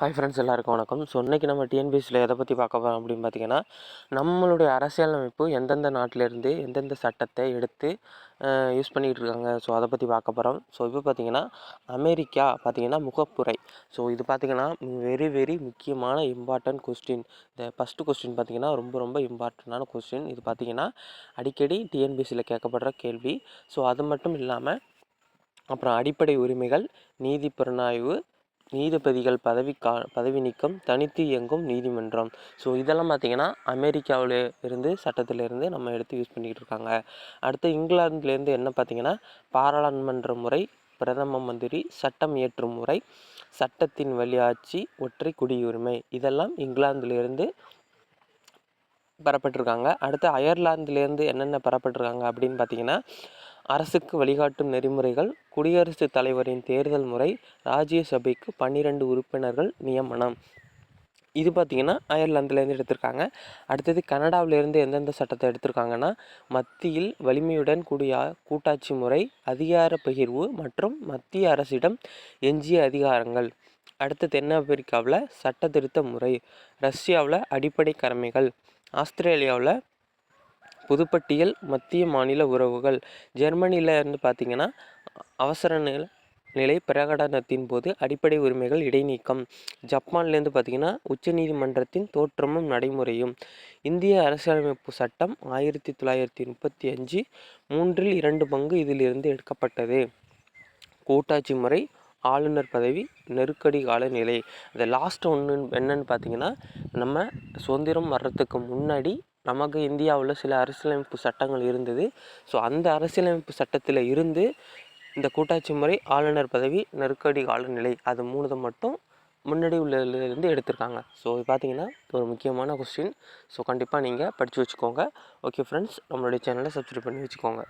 Hi friends, எல்லாருக்கும் வணக்கம். So இன்றைக்கி நம்ம டிஎன்பிஎஸ்சியில் எதை பற்றி பார்க்க போகிறோம் அப்படின்னு பார்த்தீங்கன்னா, நம்மளுடைய அரசியலமைப்பு எந்தெந்த நாட்டிலேருந்து எந்தெந்த சட்டத்தை எடுத்து யூஸ் பண்ணிகிட்டு இருக்காங்க. ஸோ அதை பற்றி பார்க்க போகிறோம். ஸோ இப்போ பார்த்தீங்கன்னா அமெரிக்கா பார்த்தீங்கன்னா முகப்புரை. ஸோ இது பார்த்தீங்கன்னா வெரி வெரி முக்கியமான இம்பார்ட்டன்ட் கொஸ்டின். இந்த ஃபஸ்ட்டு கொஸ்டின் பார்த்தீங்கன்னா ரொம்ப இம்பார்ட்டண்டான கொஸ்டின். இது பார்த்தீங்கன்னா அடிக்கடி டிஎன்பிஎஸ்சியில் கேட்கப்படுற கேள்வி. ஸோ அது மட்டும் இல்லாமல் அப்புறம் அடிப்படை உரிமைகள், நீதி புலனாய்வு, நீதிபதிகள் பதவி நீக்கம், தனித்து இயங்கும் நீதிமன்றம். ஸோ இதெல்லாம் பார்த்திங்கன்னா அமெரிக்காவில் இருந்து சட்டத்திலேருந்து நம்ம எடுத்து யூஸ் பண்ணிக்கிட்டு இருக்காங்க. அடுத்து இங்கிலாந்துலேருந்து என்ன பார்த்திங்கன்னா பாராளுமன்ற முறை, பிரதம மந்திரி, சட்டம் இயற்றும் முறை, சட்டத்தின் வழியாட்சி, ஒற்றை குடியுரிமை, இதெல்லாம் இங்கிலாந்துலேருந்து பெறப்பட்டிருக்காங்க. அடுத்து அயர்லாந்துலேருந்து என்னென்ன பெறப்பட்டிருக்காங்க அப்படின்னு பார்த்திங்கன்னா அரசுக்கு வழிகாட்டும் நெறிமுறைகள், குடியரசுத் தலைவரின் தேர்தல் முறை, ராஜ்யசபைக்கு 12 உறுப்பினர்கள் நியமனம். இது பார்த்திங்கன்னா அயர்லாந்துலேருந்து எடுத்திருக்காங்க. அடுத்தது கனடாவிலேருந்து எந்தெந்த சட்டத்தை எடுத்திருக்காங்கன்னா மத்தியில் வலிமையுடன் கூடிய கூட்டாட்சி முறை, அதிகார பகிர்வு மற்றும் மத்திய அரசிடம் எஞ்சிய அதிகாரங்கள். அடுத்து தென்னாப்பிரிக்காவில் சட்ட திருத்த முறை, ரஷ்யாவில் அடிப்படை கடமைகள், ஆஸ்திரேலியாவில் புதுப்பட்டியல் மத்திய மாநில உறவுகள், ஜெர்மனியில் இருந்து பார்த்திங்கன்னா அவசர நிலை பிரகடனத்தின் போது அடிப்படை உரிமைகள் இடைநீக்கம், ஜப்பான்லேருந்து பார்த்திங்கன்னா உச்சநீதிமன்றத்தின் தோற்றமும் நடைமுறையும், இந்திய அரசியலமைப்பு சட்டம் 1935 2/3 இதிலிருந்து எடுக்கப்பட்டது, கூட்டாட்சி முறை, ஆளுநர் பதவி, நெருக்கடி கால நிலை. இந்த லாஸ்ட் ஒன்று என்னன்னு பார்த்திங்கன்னா நம்ம சுதந்திரம் வர்றதுக்கு முன்னாடி நமக்கு இந்தியாவில் சில அரசியலமைப்பு சட்டங்கள் இருந்தது. ஸோ அந்த அரசியலமைப்பு சட்டத்தில் இருந்து இந்த கூட்டாட்சி முறை, ஆளுநர் பதவி, நெருக்கடி கால நிலை, அது 3 மட்டும் முன்னாடி உள்ளதுலேருந்து எடுத்திருக்காங்க. ஸோ இது பார்த்திங்கன்னா ஒரு முக்கியமான கொஸ்டின். ஸோ கண்டிப்பாக நீங்கள் படித்து வச்சுக்கோங்க. ஓகே ஃப்ரெண்ட்ஸ், நம்மளுடைய சேனலை சப்ஸ்கிரைப் பண்ணி வச்சுக்கோங்க.